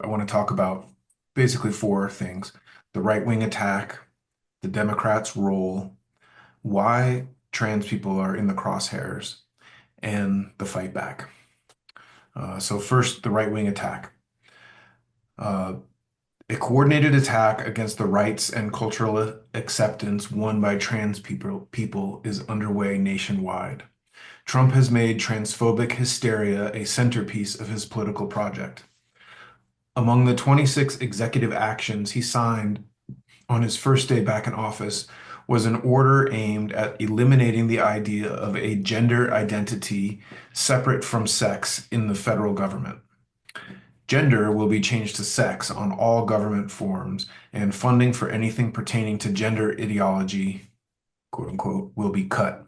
want to talk about basically four things: the right-wing attack, the Democrats' role, why trans people are in the crosshairs, and the fight back. So first, the right-wing attack. Uh, a coordinated attack against the rights and cultural acceptance won by trans people is underway nationwide. Trump has made transphobic hysteria a centerpiece of his political project. Among the 26 executive actions he signed on his first day back in office was an order aimed at eliminating the idea of a gender identity separate from sex in the federal government. Gender will be changed to sex on all government forms, and funding for anything pertaining to gender ideology, quote unquote, will be cut.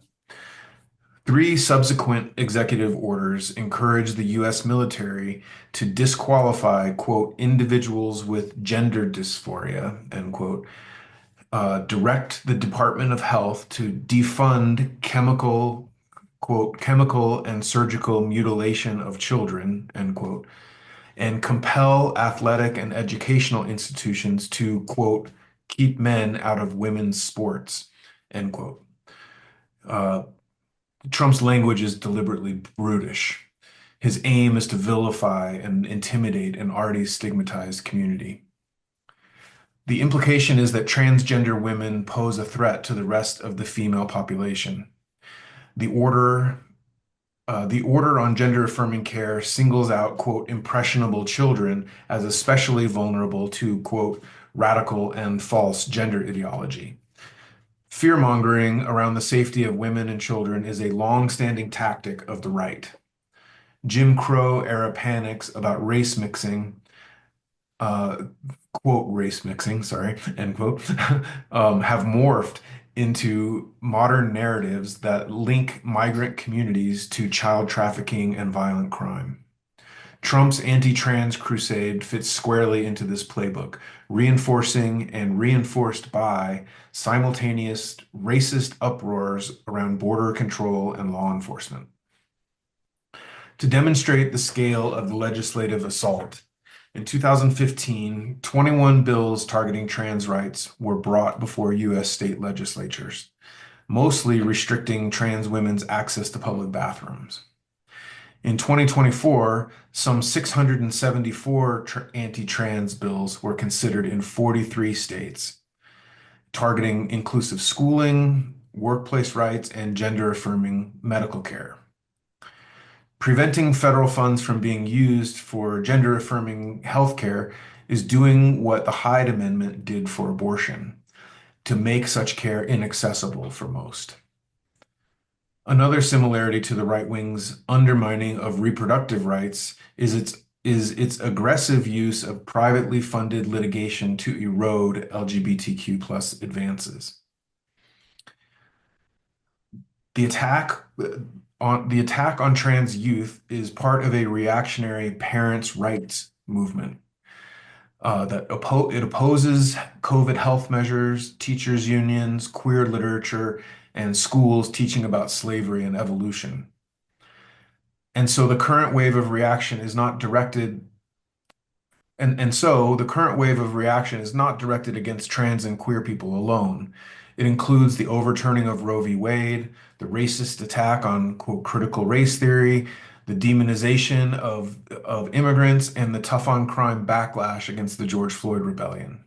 Three subsequent executive orders encourage the U.S. military to disqualify, quote, individuals with gender dysphoria, end quote, direct the Department of Health to defund chemical and surgical mutilation of children, end quote, and compel athletic and educational institutions to, quote, keep men out of women's sports, end quote. Uh, Trump's language is deliberately brutish. His aim is to vilify and intimidate an already stigmatized community. The implication is that transgender women pose a threat to the rest of the female population. The order, the order on gender-affirming care singles out, quote, impressionable children as especially vulnerable to, quote, radical and false gender ideology. Fear-mongering around the safety of women and children is a long-standing tactic of the right. Jim Crow era panics about race mixing, uh, quote, race mixing, sorry, end quote, have morphed into modern narratives that link migrant communities to child trafficking and violent crime. Trump's anti-trans crusade fits squarely into this playbook, reinforcing and reinforced by simultaneous racist uproars around border control and law enforcement. To demonstrate the scale of the legislative assault, in 2015, 21 bills targeting trans rights were brought before U.S. state legislatures, mostly restricting trans women's access to public bathrooms. In 2024, some 674 anti-trans bills were considered in 43 states, targeting inclusive schooling, workplace rights, and gender-affirming medical care. Preventing federal funds from being used for gender-affirming healthcare is doing what the Hyde Amendment did for abortion, to make such care inaccessible for most. Another similarity to the right wing's undermining of reproductive rights is its aggressive use of privately funded litigation to erode LGBTQ plus advances. The attack on trans youth is part of a reactionary parents' rights movement it opposes COVID health measures, teachers' unions, queer literature, and schools teaching about slavery and evolution. And so the current wave of reaction is not directed and so the current wave of reaction is not directed against trans and queer people alone. It includes the overturning of Roe v. Wade, the racist attack on, quote, critical race theory, the demonization of immigrants, and the tough on crime backlash against the George Floyd rebellion.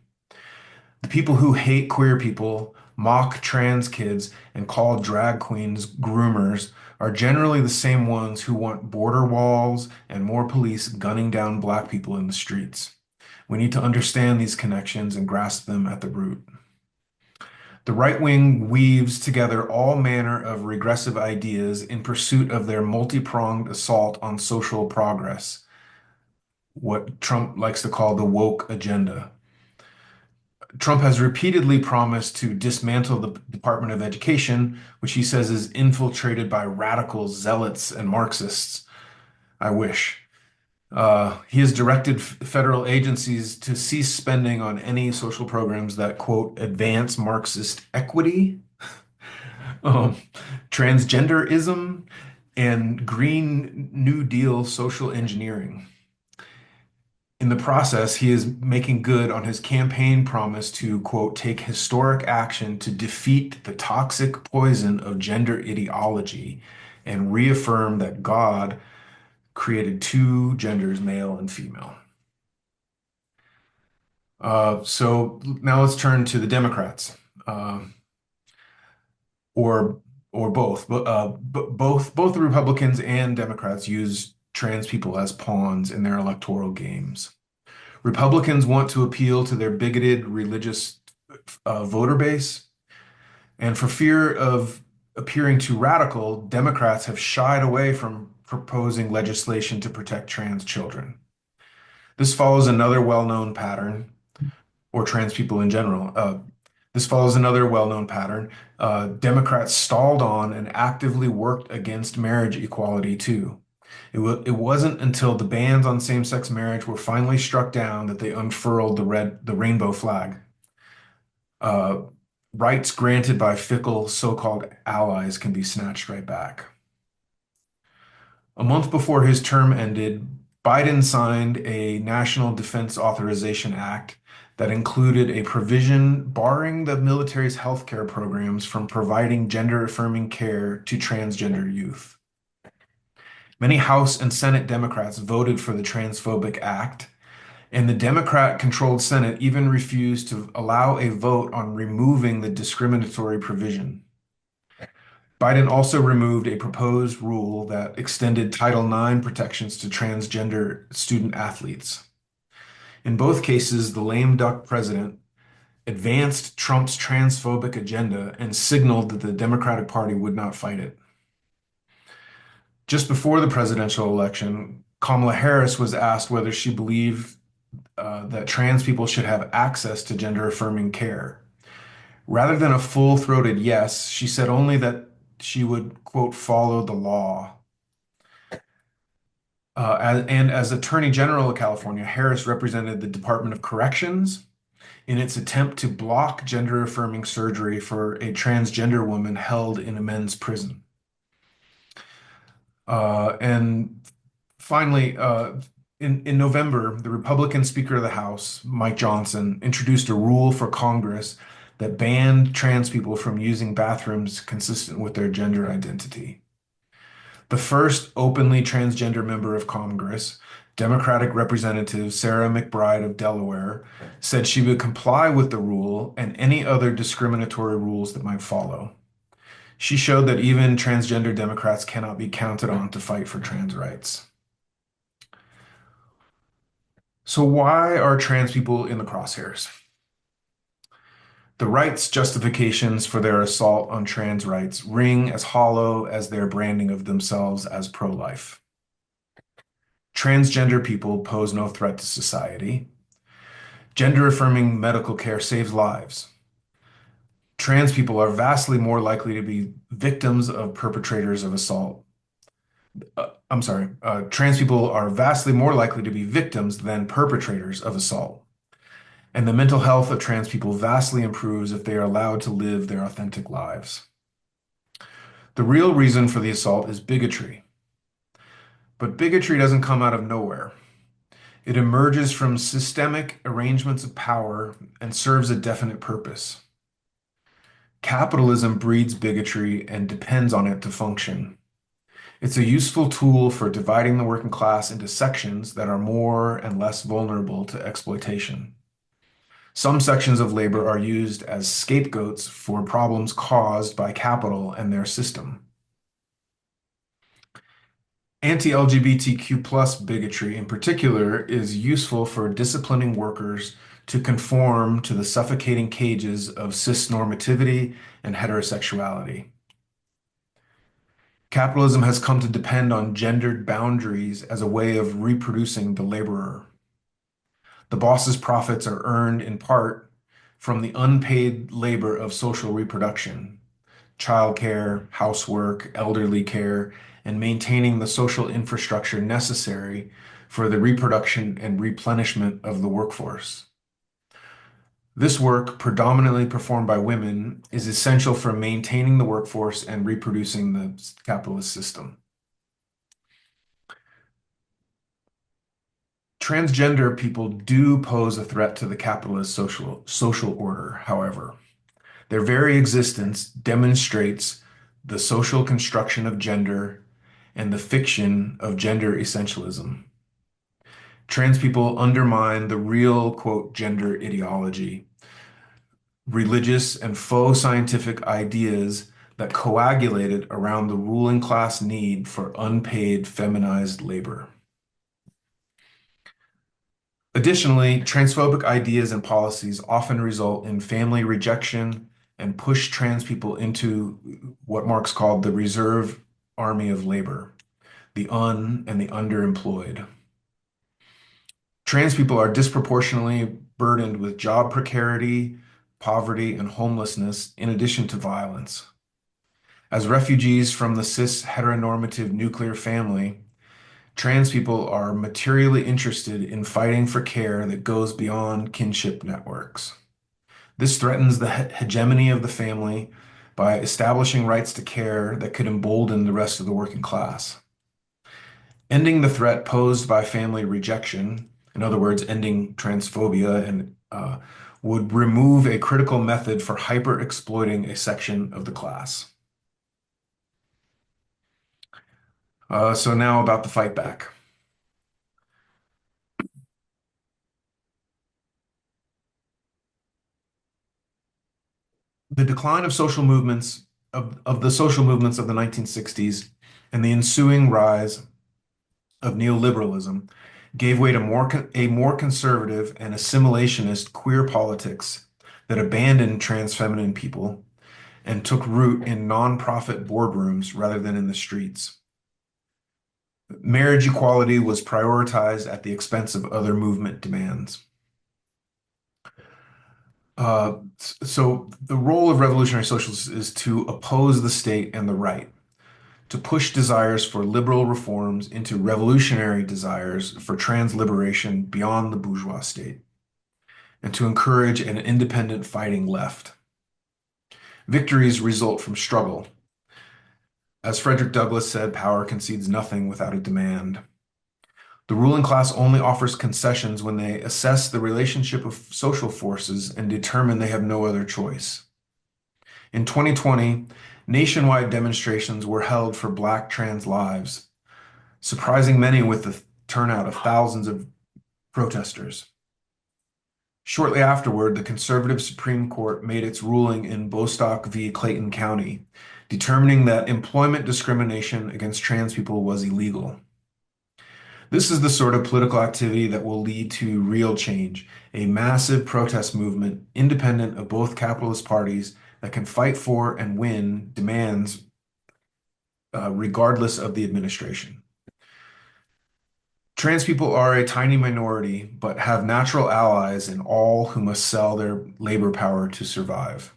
The people who hate queer people, mock trans kids, and call drag queens groomers are generally the same ones who want border walls and more police gunning down Black people in the streets. We need to understand these connections and grasp them at the root. The right wing weaves together all manner of regressive ideas in pursuit of their multi-pronged assault on social progress, what Trump likes to call the woke agenda. Trump has repeatedly promised to dismantle the Department of Education, which he says is infiltrated by radical zealots and Marxists. I wish. He has directed federal agencies to cease spending on any social programs that, quote, advance Marxist equity, um, transgenderism, and Green New Deal social engineering. In the process, he is making good on his campaign promise to, quote, take historic action to defeat the toxic poison of gender ideology and reaffirm that God created two genders, male and female. So now let's turn to the Democrats, or or both. Both the Republicans and Democrats use trans people as pawns in their electoral games. Republicans want to appeal to their bigoted religious voter base, and for fear of appearing too radical, Democrats have shied away from proposing legislation to protect trans children. This follows another well-known pattern, or trans people in general. This follows another well-known pattern. Democrats stalled on and actively worked against marriage equality too. It wasn't until the bans on same-sex marriage were finally struck down that they unfurled the rainbow flag. Uh, Rights granted by fickle so-called allies can be snatched right back. A month before his term ended, Biden signed a National Defense Authorization Act that included a provision barring the military's healthcare programs from providing gender-affirming care to transgender youth. Many House and Senate Democrats voted for the Transphobic Act, and the Democrat-controlled Senate even refused to allow a vote on removing the discriminatory provision. Biden also removed a proposed rule that extended Title IX protections to transgender student athletes. In both cases, the lame duck president advanced Trump's transphobic agenda and signaled that the Democratic Party would not fight it. Just before the presidential election, Kamala Harris was asked whether she believed that trans people should have access to gender-affirming care. Rather than a full-throated yes, she said only that she would, quote, follow the law. And as Attorney General of California, Harris represented the Department of Corrections in its attempt to block gender-affirming surgery for a transgender woman held in a men's prison. And finally, in November, the Republican Speaker of the House, Mike Johnson, introduced a rule for Congress that banned trans people from using bathrooms consistent with their gender identity. The first openly transgender member of Congress, Democratic Representative Sarah McBride of Delaware, said she would comply with the rule and any other discriminatory rules that might follow. She showed that even transgender Democrats cannot be counted on to fight for trans rights. So why are trans people in the crosshairs? The right's justifications for their assault on trans rights ring as hollow as their branding of themselves as pro-life. Transgender people pose no threat to society. Gender-affirming medical care saves lives. Trans people are vastly more likely to be victims of perpetrators of assault. Trans people are vastly more likely to be victims than perpetrators of assault. And the mental health of trans people vastly improves if they are allowed to live their authentic lives. The real reason for the assault is bigotry. But bigotry doesn't come out of nowhere. It emerges from systemic arrangements of power and serves a definite purpose. Capitalism breeds bigotry and depends on it to function. It's a useful tool for dividing the working class into sections that are more and less vulnerable to exploitation. Some sections of labor are used as scapegoats for problems caused by capital and their system. Anti-LGBTQ plus bigotry in particular is useful for disciplining workers to conform to the suffocating cages of cisnormativity and heterosexuality. Capitalism has come to depend on gendered boundaries as a way of reproducing the laborer. The boss's profits are earned in part from the unpaid labor of social reproduction, childcare, housework, elderly care, and maintaining the social infrastructure necessary for the reproduction and replenishment of the workforce. This work, predominantly performed by women, is essential for maintaining the workforce and reproducing the capitalist system. Transgender people do pose a threat to the capitalist social order, however. Their very existence demonstrates the social construction of gender and the fiction of gender essentialism. Trans people undermine the real, quote, gender ideology, religious and faux scientific ideas that coagulated around the ruling class need for unpaid feminized labor. Additionally, transphobic ideas and policies often result in family rejection and push trans people into what Marx called the reserve army of labor, the and the underemployed. Trans people are disproportionately burdened with job precarity, poverty, and homelessness, in addition to violence. As refugees from the cis heteronormative nuclear family, trans people are materially interested in fighting for care that goes beyond kinship networks. This threatens the hegemony of the family by establishing rights to care that could embolden the rest of the working class. Ending the threat posed by family rejection, in other words, ending transphobia, would remove a critical method for hyper exploiting a section of the class. So now about the fight back. The decline of the social movements of the 1960s and the ensuing rise of neoliberalism gave way to a more conservative and assimilationist queer politics that abandoned trans feminine people and took root in nonprofit boardrooms rather than in the streets. Marriage equality was prioritized at the expense of other movement demands. So the role of revolutionary socialists is to oppose the state and the right, to push desires for liberal reforms into revolutionary desires for trans liberation beyond the bourgeois state, and to encourage an independent fighting left. Victories result from struggle. As Frederick Douglass said, power concedes nothing without a demand. The ruling class only offers concessions when they assess the relationship of social forces and determine they have no other choice. In 2020, nationwide demonstrations were held for Black trans lives, surprising many with the turnout of thousands of protesters. Shortly afterward, the conservative Supreme Court made its ruling in Bostock v. Clayton County, determining that employment discrimination against trans people was illegal. This is the sort of political activity that will lead to real change, a massive protest movement independent of both capitalist parties that can fight for and win demands regardless of the administration. Trans people are a tiny minority, but have natural allies in all who must sell their labor power to survive.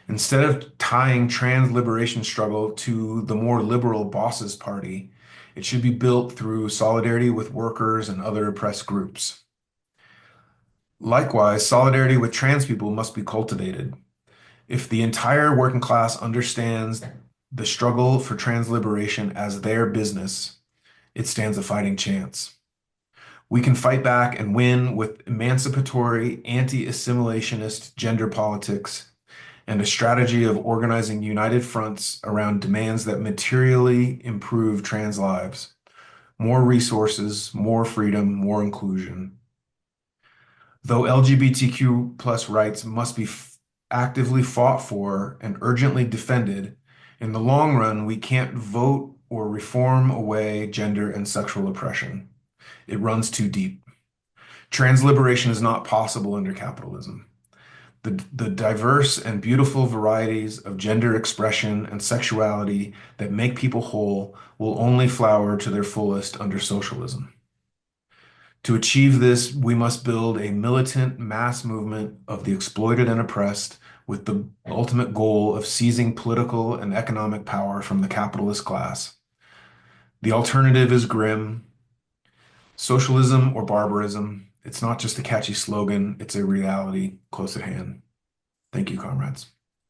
Instead of tying trans liberation struggle to the more liberal bosses party, it should be built through solidarity with workers and other oppressed groups. Likewise, solidarity with trans people must be cultivated. If the entire working class understands the struggle for trans liberation as their business, it stands a fighting chance. We can fight back and win with emancipatory, anti-assimilationist gender politics and a strategy of organizing united fronts around demands that materially improve trans lives. More resources, more freedom, more inclusion. Though LGBTQ plus rights must be actively fought for and urgently defended, in the long run, we can't vote or reform away gender and sexual oppression. It runs too deep. Trans liberation is not possible under capitalism. The diverse and beautiful varieties of gender expression and sexuality that make people whole will only flower to their fullest under socialism. To achieve this, we must build a militant mass movement of the exploited and oppressed with the ultimate goal of seizing political and economic power from the capitalist class. The alternative is grim. Socialism or barbarism. It's not just a catchy slogan, it's a reality close at hand. Thank you, comrades.